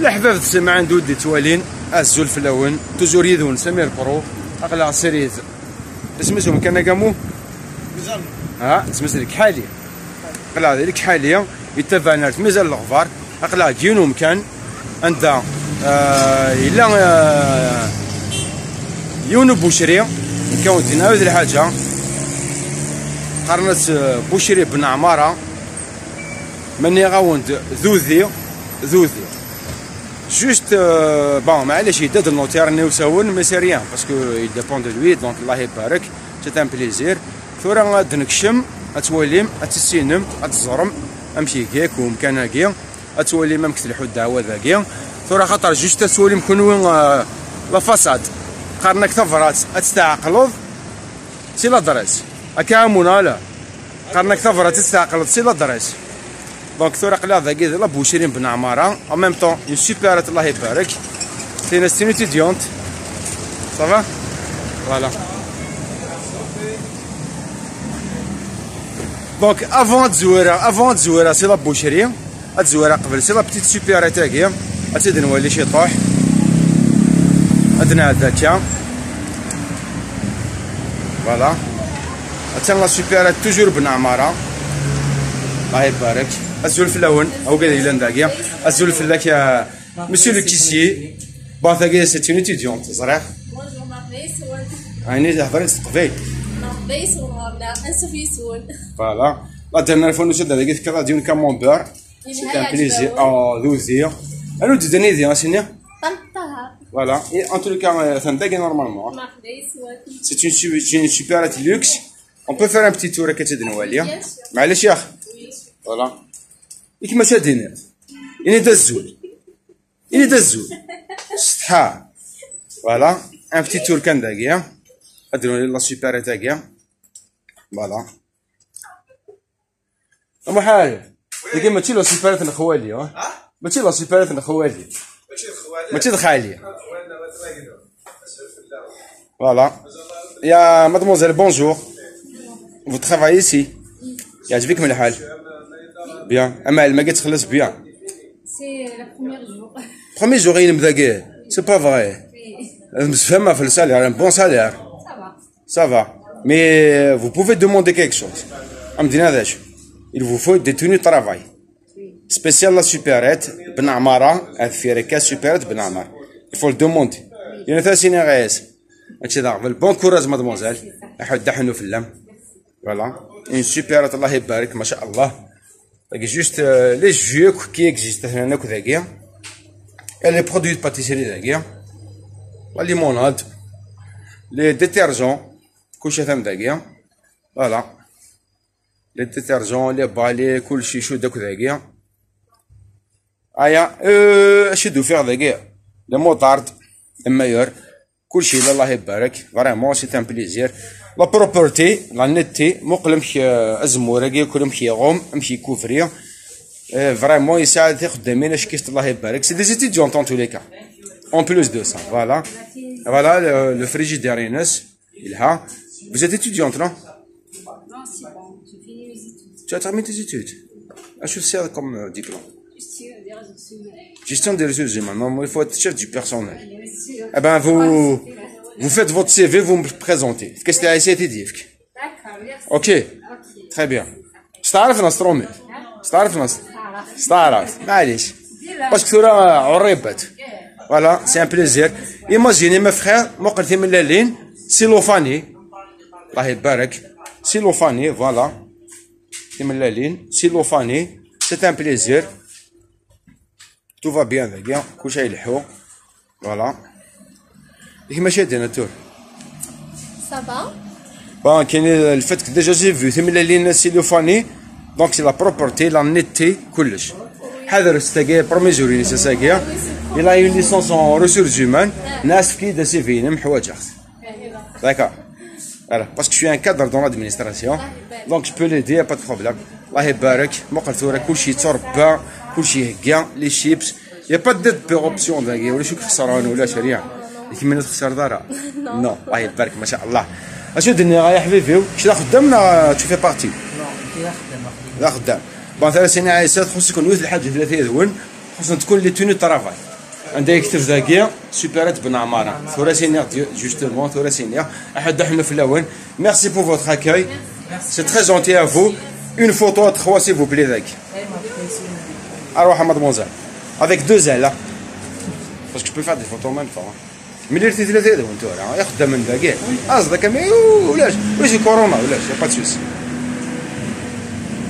الأحباب تسمع عنده دي توالين الزول في اللون توجور يدون سمير برو أقلع سريز اسمسهم كان قامو اسمس الكحالية أقلع ذلك حالية يتفانرت ميزان الغفار أقلع كيونو مكان عندها إلا يونو بوشري كون تناول الحاجة قرنت بوشري بن عمارة مني غاوند ذوذي جوست بون معليش يدد النوتير نيوساون مي سي ريان باسكو يل ديبون دو لوي دونك الله يبارك سي ان بليزير ثورا غاد نكشم اتوليم اتسينم اتزرم امشي كيك ومكان كيا اتولي ما مكتلحو الدعوه ذاكيا ثورا خاطر جوست تولي مكونون لا فاساد قرنك تفرات اتستعقلض سي لا درس هكا منالا قرنك تفرات تستعقلض سي لا درس دونك ثورا قلا ذاكي لا بوشيرين بن عماره en même temps une super الله يبارك c'est une étudiante ça va voilà دونك افون تزويره سي لا بوشيري تزويره قبل سي لا بتيت سوبير تاعي تزيد نولي شي طوح عندنا هذاك فوالا حتى لا سوبير توجور بن عماره الله يبارك الزول في اللون او قال لي نداكيا الزول في اللك يا مسيو لو كيسي با ثاكي سي اون ايتيديونت صراحه عيني تهضري تقبيل فوالا لا درنا فون شد هذاك كذا ديون كاموندور سي ان بليزير دوزير انا دني دي سيني فوالا en tout cas ثنداكي نورمالمون سي اون سوبر لوكس on peut faire un petit tour كتدن واليا معليش يا اخ فوالا كيما شادين يعني دا الزول سطحا فوالا ان بتي تور كان داكيا ادرو لا سوبر تاكيا فوالا اما حاجه ديك ماشي لا سوبر تاع خوالي ماشي لا سوبر تاع خوالي ماشي خالي فوالا يا مادموزيل بونجور vous travaillez ici يعجبكم الحال بيان اما ما قلت تخلص بيان سي لا بروميير جور بروميير جور ينبدا سي با فري مفهمه في السالير ان بون سالير سافا مي vous pouvez demander quelque chose امدينا هذاش il vous faut des tenues de travail spécial la supérette بن عماره الفيريكا supérette بن عماره il faut le demander يعني ثاسيني غايس هادشي دا بون كوراج مادموزيل احد دحنو في اللم فوالا une supérette الله يبارك ما شاء الله juste les jeux qui existent هنا كذاكيا les produits de pâtisserie ذاكيا la limonade les détergents كلشي ثم ذاكيا فوالا les détergents les balais كلشي شو داك ذاكيا ايا اش يدو فيغ ذاكيا لي موطارد المايور كلشي الله يبارك فريمون سي ان بليزير لا بروبرتي لا نيتي مقلمك ازموره كل مشي غوم مشي كوفريه فريمون يساعد في خدامين اش كيفت الله يبارك سي دي ستيديون طون تو لي كا اون بلوس دو سا فوالا لو فريجيدير ينس الها vous êtes étudiante non Non, c'est bon, j'ai fini mes études. Tu as terminé tes études Est-ce que c'est comme diplôme Gestion des ressources humaines. Non, il faut être chef du personnel. Bien sûr. Eh ben, vous faites votre CV, vous me présentez. Qu'est-ce que tu as essayé de dire D'accord, merci. Ok, très bien. تعرف نصرومي تعرف معليش باسكو ثورة عريبات فوالا سي ان بليزير ايماجيني ما فخير موقرتي من لالين سيلوفاني الله يبارك سيلوفاني فوالا من لالين سيلوفاني سي ان بليزير تو فا بيان ذاكيا كلشي يلحو فوالا كيما شادين التور Ça va? Bon, le fait que déjà j'ai vu, c'est la ligne cellophane, donc c'est la propreté, la netteté, كلش. هذا استاجي premier jour c'est ça qui il a une licence en ressources humaines, ناس كي دا سي في محواجه. D'accord. Voilà, parce que je suis un cadre dans l'administration, donc je peux l'aider, pas de problème. الله يبارك، مقر ثورة كلشي تربى، كلشي هكا، لي شيبس، y a pas de option ذاكي ولا شو خسران ولا شريعة. كيما تخسر دارها. Non, الله يبارك ما شاء الله. اشنو الدنيا يا حبيبي واش لا خدام ولا تشوفي بارتي لا خدام بون ثلاث سنين عايشات خصك تكون واحد الحاجه ثلاثه يدون خصنا تكون لي توني طرافاي عندها يكتب ذاكيا سوبرات بن عمارة ثوراسينيغ جوستومون ثوراسينيغ أحد حنا في الأول. ميرسي بور فوتر أكاي سي تري جونتي ا فو. اون فوتو ا 3 s'il vous plaît ذاك. أروح à mademoiselle avec 2 ailes parce que je peux faire des photos en même temps. ملي رتي ثلاثة هذا وانتو راه ياخذ من ذاك قصدك ولاش واش كورونا ولاش با دو سوسي.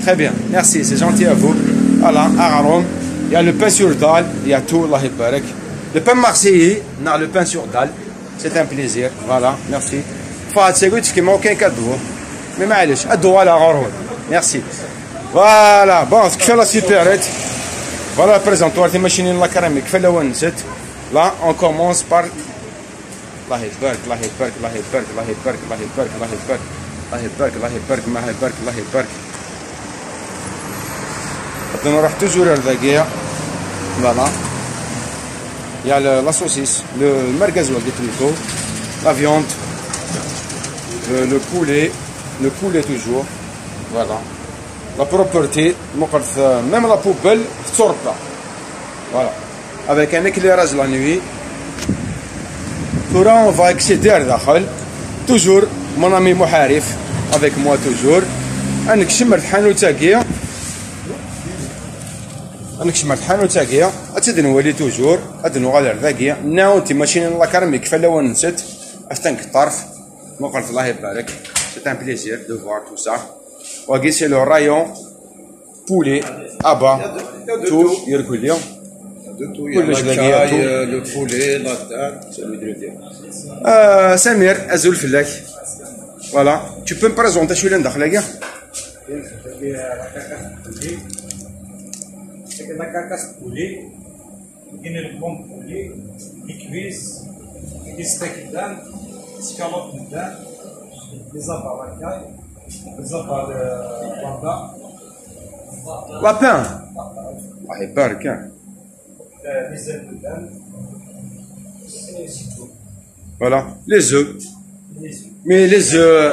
Très bien, merci, c'est gentil à vous. Voilà, à Rome, il y a le pain sur dalle, il y a tout, Allah Barak. Le pain marseillais, non, le pain sur dalle, c'est un plaisir. Voilà, merci. Fahad Segout, qui m'a aucun cadeau. Mais معليش, cadeau à la Rome. Merci. Voilà, bon, ce qui fait la supérette. Voilà le présentoir, des machines la céramique, fait le one set. Là, on commence par. Allah Barak, Allah Barak, Allah Barak, Allah Barak, Allah Barak, Allah Barak, Allah Barak, Allah Barak, Allah Barak, Allah Barak. On va toujours à la voilà. Il y a la saucisse, le merguez la viande, le poulet toujours. Voilà. La propreté, même la poubelle sort pas. Voilà. Avec un éclairage la nuit. Là, on va accéder à la toujours, mon ami Mouharif, avec moi toujours. Un كشمر الحانوت تاعي انا كشمر الحانوت تاعي اتدن ولي توجور ادن غالر ذاكيا ناوتي ماشين لا كارمي كيف لو نسيت افتنك الطرف مقرف الله يبارك سي ان بليزير دو فوار تو سا واكي سي لو رايون بولي ابا تو يركل اليوم كلش ذاكيا لو بولي لا دار سلوي دريتي سمير ازول فلاك فوالا tu peux me présenter شو اللي ندخل هكا C'est la carcasse poulet, il y a le bon poulet, les cuisses, les steaks dedans, les scalopes dedans, les abats à caille, les abats de panda. Lapin. Allah يبارك. Les œufs dedans, c'est tout. Voilà, les œufs. Mais les œufs.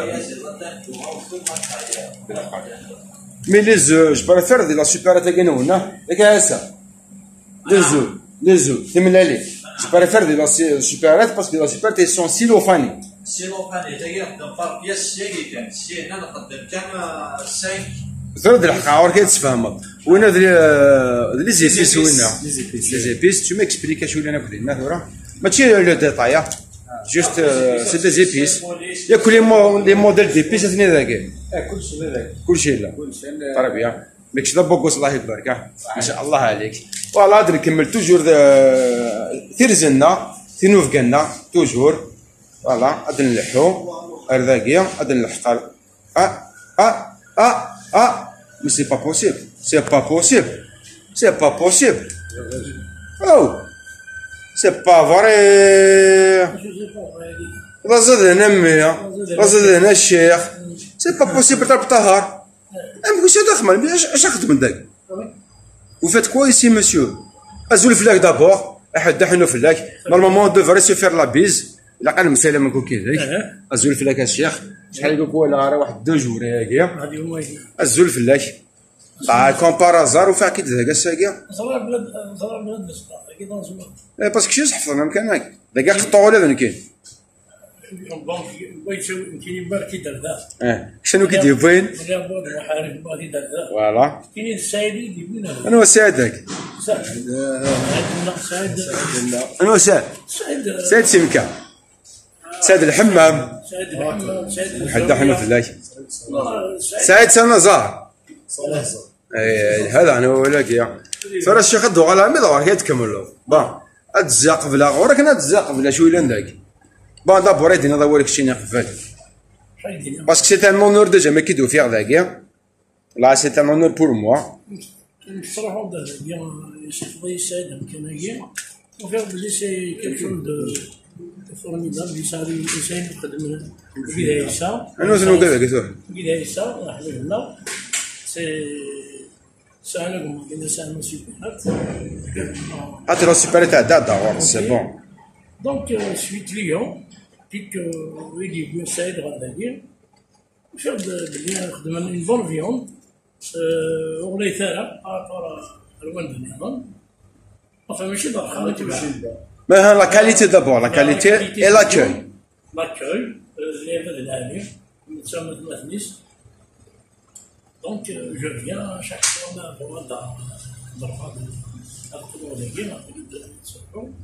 Mais les œufs, je préfère de la supérette à Guénouna. Et qu'est-ce ça? Les œufs, c'est melali. Je préfère de la supérette parce que la supérette ils sont silophaniques. Silophaniques, c'est-à-dire par pièce, c'est là نقدم 5. ثرد الحقاور كيتفهم. وين هاد لي زيبيس وين؟ لي زيبيس, tu m'expliques شو اللي ناكل هنا ثورا؟ ماشي لو ديتاي. Juste, c'est des épices. Il y a que les modèles d'épices, c'est des كلشي هذاك. كلشي لا. طيب يا. ماكش ضبوك الله يبارك. ما شاء الله عليك. فوالا غادي نكمل توجور تيرزنا تينوفكنا توجور. فوالا غادي نلحو الرذاقيه غادي نلحق. Mais c'est pas possible. C'est pas possible. C'est pas possible. Oh. C'est pas vrai. لا زاد هنا مية لا زاد هنا الشيخ سي با بوسيبل تاع طهر ام كلشي دخمل اش خدم داك وفات كوا ايسي مسيو ازول فلاك دابور احد حنو فلاك نورمالمون دوفري سو فير لا بيز الا قال مسالم نكون كذاك ازول فلاك الشيخ شحال يقول كوا راه واحد 2 جور هكا ازول فلاك طاع كومبارازار وفيها كي ذاك الساكيا صرا بلاد كي باسكو شي حفظنا مكانك داك خطو ولا بن كاين كاين بار كيدير ذا شنو كيدير فين ولا بود محارب بار كيدير ذا فوالا كاين السايدي يجيبون انا هو سعدك سعد انا هو سعد سعد سمكه سعد الحمام حد حنا في الله سعد سنه زهر هذا انا ولاك يا فرا الشيخ دو على عمي دور كتكملوا با اتزاق بلا وراك نتزاق بلا شويه لنداك با دابور يدينا دورك شي نقفل باسكو سي ان اونور ديجا ما كيدو فيغ داكيا لا سي ان اونور بور موا نصراحو ديال الشيخ ضي السعيد كان هي وفيغ بلي سي كيلكون دو فورميدابل يساري الانسان يخدم البدايه الساعه انا شنو كذا قلت البدايه الساعه راح لنا سي سالكم بين سالنا سوبرات حتى لو سوبر تاع دابور سي بون دونك سوي كليون بيك ويجي بيو سعيد غادا دير شاد بلي نخدم اون بون فيون وغلي ثاره ابار الوان بنيضان enfin ماشي دار خالي تبع Mais la qualité d'abord, la qualité et l'accueil. l'accueil اللي هذا العامل تسمى مثليس دونك جو فيان شاك فوا نضرب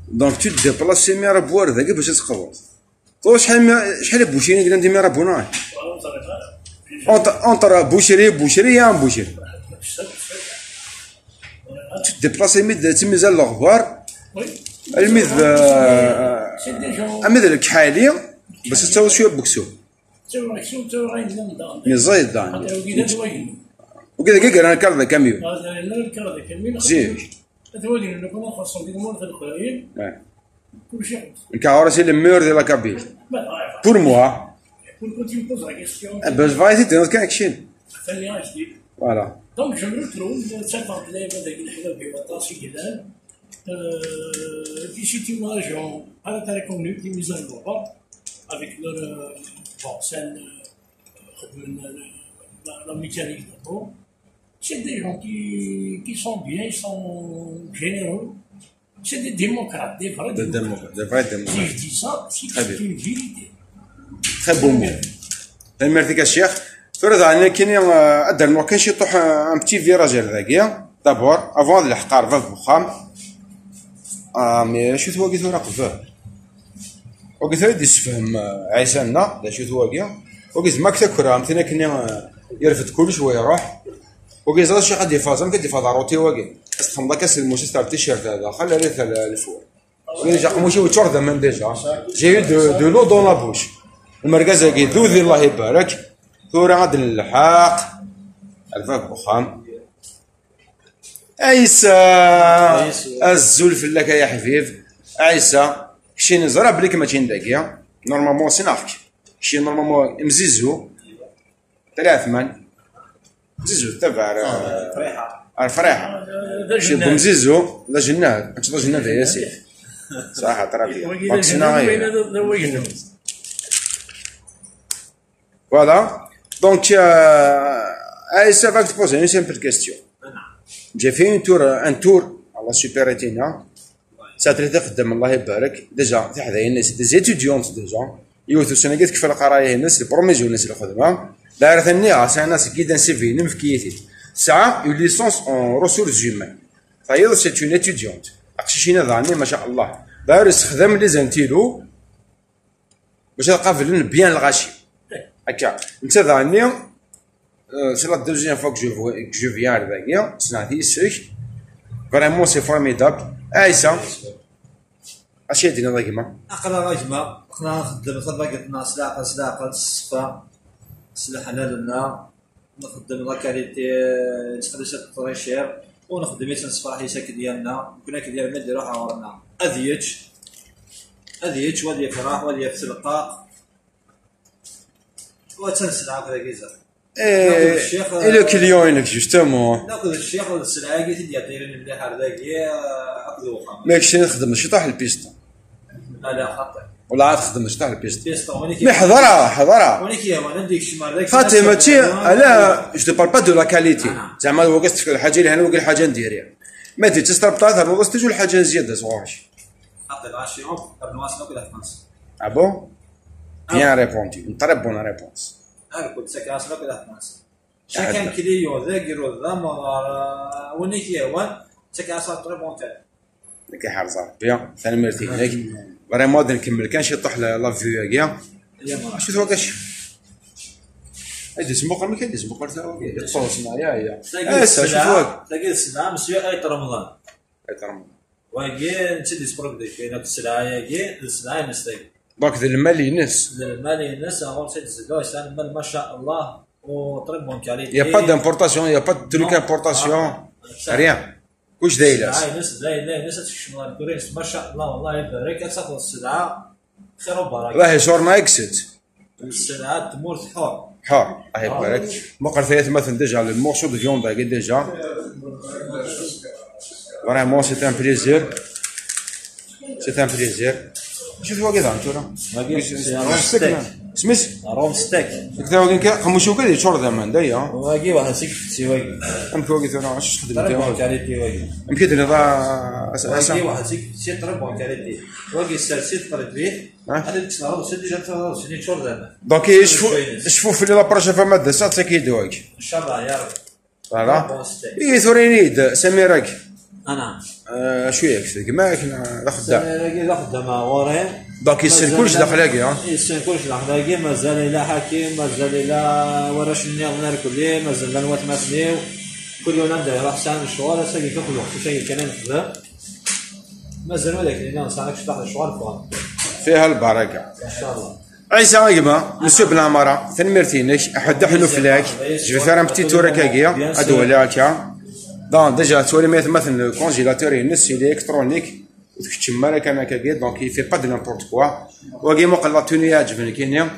Donc tu te déplaces مي راه بوار ذاك باش تقبض. تو شحال بوشيري قلنا ندير مي راه بوناي. Entre boucherie et un boucherie. Tu te déplaces مزال الغبار المذ الكحالي باش تسوي شويه بكسو. مزايد دان. وكذا كي انا كارد كاميو. زين. الكهرباء c'est le meilleur de la cabine. Pour moi. Ben je vais essayer de notre connexion. Voilà. Donc je me retrouve cette année avec les gens qui sont une région pas très connue qui mise en Europe avec leur scène la mécanique d'abord. C'est des gens qui sont bien, ils sont généreux. C'est des démocrates, des vrais démocrates. Si je dis ça, c'est une vérité. Très beau mot. Merci الشيخ. فرض علينا كاين ادر نوع كاين شي طوح ان بتي فيراج هذاكيا دابور افون الحقار في الفخام مي شو تواقي ثورا قفاه وقيت هادي السفهم عيسالنا لا شو تواقي وقيت ماك تاكرا مثلا كنا يرفد كلش ويروح وقيت زاد شي حد يفازم كدي فاز روتي واقي استخدم كاس الموسيس تاع التيشيرت هذا خلى ريت الفوق ديجا قموشي وتشرد من ديجا جاي دو لو دون لا بوش المركز كي ذوذي الله يبارك ثورة غاد الحاق الفاك بخام عيسى الزول فلاك يا حبيب عيسى شي نزرع بليك ما تشين داكيا نورمالمون سينافك شي نورمالمون مزيزو 3 مزيزو تبع الفريحة شي بمزيزو لا جنات انت لا جنات يا سيدي صراحة ترى فيها Voilà. Donc, ça va te poser une simple question. J'ai fait un tour à la Super Retina. Ça traite خدام الله يبارك. Déjà, تحدى الناس des étudiantes déjà. يوثو سنة قلت كيف القراية الناس البروميزيو الناس الخدمة. لا ثانية ساعة ناس كيدا سيفي نمفكيتي. ساعة une licence en ressources humaines. فهي c'est une étudiante. أقشينا ذعني ما شاء الله. داير يستخدم لي زانتيلو باش تلقى بيان الغاشي. هكا انت ذاني سي لا دوزيام فوا كو جو فيان هذاكيا سنعطي السك فريمون سي فورميدابل عيسى اش يدينا ضيقما اقرا رجمه كنا نخدم صدقتنا سلاقه الصفا سلاح لنا نخدم لا كاليتي نستخدم الطريشير ونخدم نصفى حيساك ديالنا كنا كدير ما نديروها عورنا اذيتش ودي فراح ودي في سلقه وتنسلع هكذا كيزا اي لو كليون جوستومون ناخذ الشيخ والسلعه قلت لي عطيني مليح هذاكيا عقدو وخام ماكش نخدم الشطاح البيستون لا خاطئ ولا عاد تخدم الشطاح البيستون ولكن مي حضرها ولكن ما نديك الشمال ذاك فاطمه تي لا جو دو بار با دو لا كاليتي زعما وقست الحاجه اللي انا وقال حاجه نديرها ما دي تستربطات هذا وقست تجو الحاجه زياده صغارش خاطئ العشي قبل ما اسمع كذا في فرنسا Ah bon? Bien répondu, une très bonne réponse. قلت سكان اسمع كذا في فرنسا شكان كليو ذاك يرو ذا ونيك يوان سكان اسمع تريبونتال لك حرزه بيان ثاني مرتي هناك فريمون نكمل كان شي يطيح لا فيو كاع شو توقعش هادي سموق ما كاين سموق تاع يتصوص معايا هي تلاقي السلعه مسويه اي رمضان وكاين تشدي سبروك ديك كاينه السلعه كاين السلعه مستيق دونك المال ينس اول شيء تزلو المال ما شاء الله وطريبون كاليتي يا با دامبورطاسيون يا با دو امبورطاسيون ريان كلش دايلاس لا تشمل الكوريس ما شاء الله والله يبارك تاخذ السلعه خير وبركه راهي شورنا اكسيت السلعه تمور حور الله يبارك مقر ثلاث مثلا ديجا لو مورسو دو فيوند باغي ديجا فريمون سي ان بليزير شوف هو كذا انتورا سميت روم ستيك كذا وين خمسو كذا يشور زمان دايا واقي واحد سي واقي امك وقت انا اش تخدم انت تربون كاليتي واقي يمكن اللي واقي واحد سي تربون كاليتي واقي السلسل قريت به هذا الكسر سدي جات سدي شور زمان دونك يشوفوا في لابروش فما دسات ساكيد واقي ان شاء الله يا رب فوالا اي ثورينيد سميرك انا شويه كذا معك لا خدام لا خدام ورين دونك يسال كلش داخلاكي ها يسال كلش داخلاكي مازال الى حكيم مازال الى وراش نيغ كلي مازال نوات ماسنيو كل يوم نبدا راح ساعه الشغل ساقي كل وقت شيء كان نخدم مازال ولكن انا صارك شطح الشغل فوق فيها البركه ان شاء الله عيسى غيما نسوب العماره ثنمرتينش احد حلو فلاك جو فير ان بتي تور كاكيا ادولا هكا دون ديجا تولي مثلا الكونجيلاتور ينس الي الكترونيك وتكتشم مالك انا كاكيا دونك يفي با دو نيمبورت كوا واقي موقع لا توني يعجبني كاين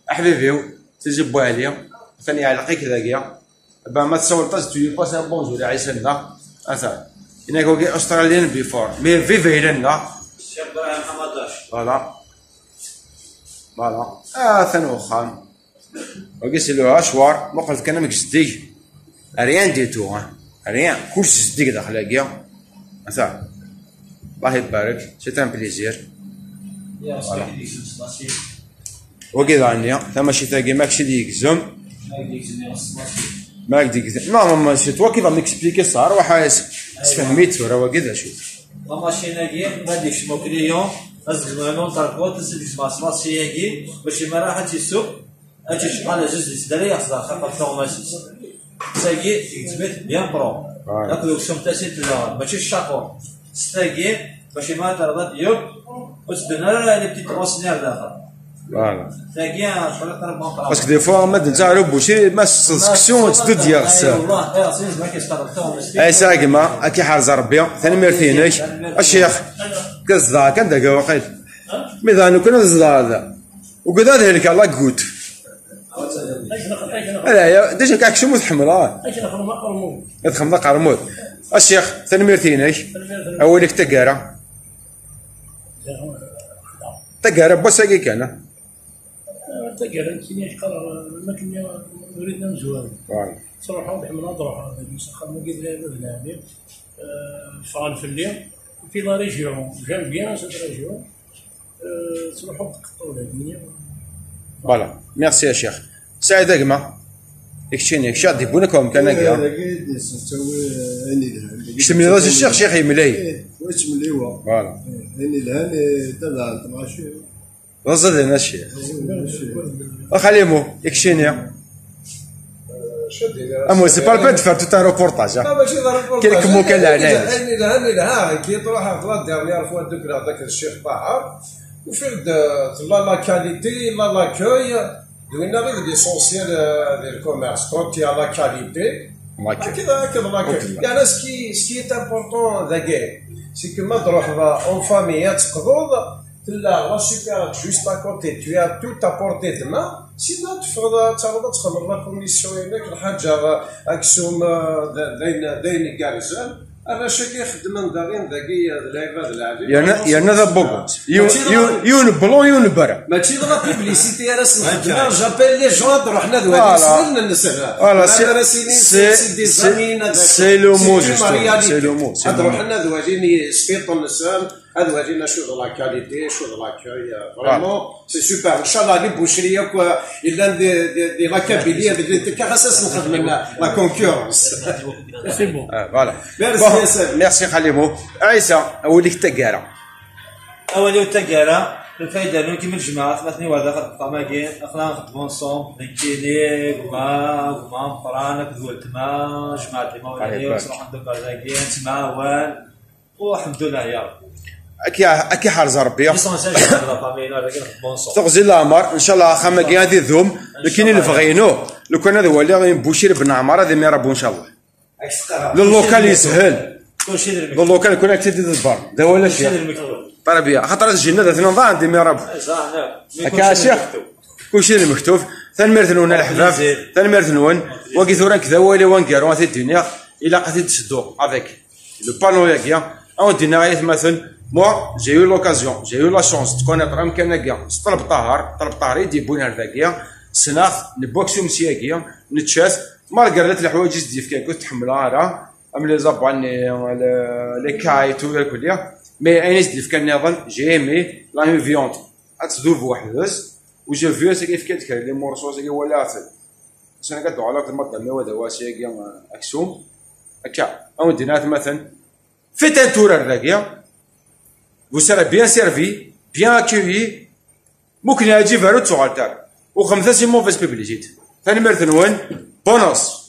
حبيبي تجيب عليا ثاني علقيك ذاكيا با ما تصورتش تو باس ان بونجور يا عيسى لنا اثا هناك واقي استراليان بيفور مي فيفي لنا الشيخ ابراهيم حماداش فوالا ثانو خان واقي سلوها شوار ما قلت كلامك جدي ريان ديتو ريان كلش جدي داخل هكيا اثا الله يبارك سي ان بليزير يا صاحبي وكذا عندي ثم شي تاقي ماكشي ديكزم ماك ديكزم نورمالمون سي توا كي ميكسبليكي صار وحاس تفهميت راه وكذا شوف لا ماشين هاكي ما ديكش مو كليون ازغمانون تركوت تسديك ماسي هاكي باش ما راح تيسوق اجي شحال جوج داري يحصل خاطر فورماسيون ساكي تثبت بيان برو ناكلو شوم تاسيت ماشي الشاكور ستاكي باش ما ترضى يوب وتبنى لي بتيت روسنير داخل فوالا تاكي شغل تربون باسكو دي فوا ما نتاع بوشي ما سكسيون تدد يا غسال والله سيز ما كيستغرب اي ساكما اكي حارز ربي ثاني ميرثينيش الشيخ كزدا كان داك واقيل ميدانو كنا زدا هذا وكذا ذلك الله قوت لا ديجا كاكشم وتحمل يدخل ذا قرمود الشيخ ثاني ميرثينيش اولك تقارا تقارا بوساكي كان تقارا سيني قرر ما كنا نريد نمزوار صراحه نحن نضرب نسخن ما قدرنا هذه فان في الليل في لا ريجيون جام بيان سيت ريجيون تروحوا تقطعوا الدنيا فوالا ميرسي يا شيخ سعيد اقما اكشيني شادي بونكم كان كاع شتمني راس الشيخ شيخ يملي واش ملي هو فوالا هاني الهان تبع تماشي رصد لنا الشيخ اخليمو اكشيني امو سي با البان تفار تو ان روبورتاج كاين كمو كان لعناية هاني لها كي تروح لا ديرنيير فوا دوك هذاك الشيخ طاها وفي لا كاليتي لا لاكوي دوينا غير ليسونسيال ديال الكوميرس كونت يا لا كاليتي كذا لاكوي يعني سكي est important ذاكي سي كما تروح اون فامي تقبض تلا لا سوبر جوست ا كوتي تو as tout à portée de main سينا تفرض تخمر لا كوميسيون هناك الحاجه اكسوم داين كارزان انا شكي خدمن دارين ذاكي العباد العادي يعني ذا بوكوت يون بلون يون برا ماشي لا بيبليسيتي راه سمعنا جابيل لي جون روحنا ذوالي سنين النساء فوالا سي لو مو سي لو مو روحنا ذوالي سبيط النساء هذا ورينا شو لا كاليتي شو لاكوي فريمون سي سوبر ان شاء الله لي بوشريه الا دي لاكابيليه اللي كاساس نخدم لنا لا كونكورونس سي بون فوالا ميرسي خليمو عيسى اوليك تقارا اولي تقارا الفايده انه كيما الجماعه مثلا وهذا خد طماكين اخنا نخدموا نصوم نكيلي وما فرانك دول تما جماعه اللي موالي وصراحه ندوك هذاكين تما والحمد لله يا رب اكي حارز ربي تغزي الامر ان شاء الله خما كي غادي ذوم لكن اللي بغينو لو كان هذا هو اللي بوشير بن عمار هذا ما ربو ان شاء الله للوكال يسهل للوكال يكون اكتيد البر هذا هو الشيء طربيه خاطر الجنه ذات نضاع عندي ما رب هكا شيخ كلشي اللي مكتوب ثاني مرثنون الحفاف ثاني مرثنون واقي ثوران كذا هو اللي وانكارو في الدنيا الا قاتل تشدو افيك لو بانو ياكيا او دينا غير مثلا Moi, j'ai eu l'occasion, j'ai eu la chance de connaître un كان طلب طاهر يدي بوين هذاكيا سناخ نبوكسو مسياكيا نتشاس مالغرات الحوايج ديف كي كنت تحملها راه ام لي زابان لي كايت ولا كليا مي اينيس ديف كان نظن جيمي لا فيونت اتذوب وحدس وجا فيو سي كيف كتكر لي مورسو سي ولا فل سنه كدو على المطعم مي ودا واسي اكسوم هكا او دينات مثلا فيت ان تور هذاكيا vous serez bien servi, bien accueilli. ممكن يجي فارو تسوغالتار وخمسة سي موفيس بيبليجيت ثاني مرتين وين بونوس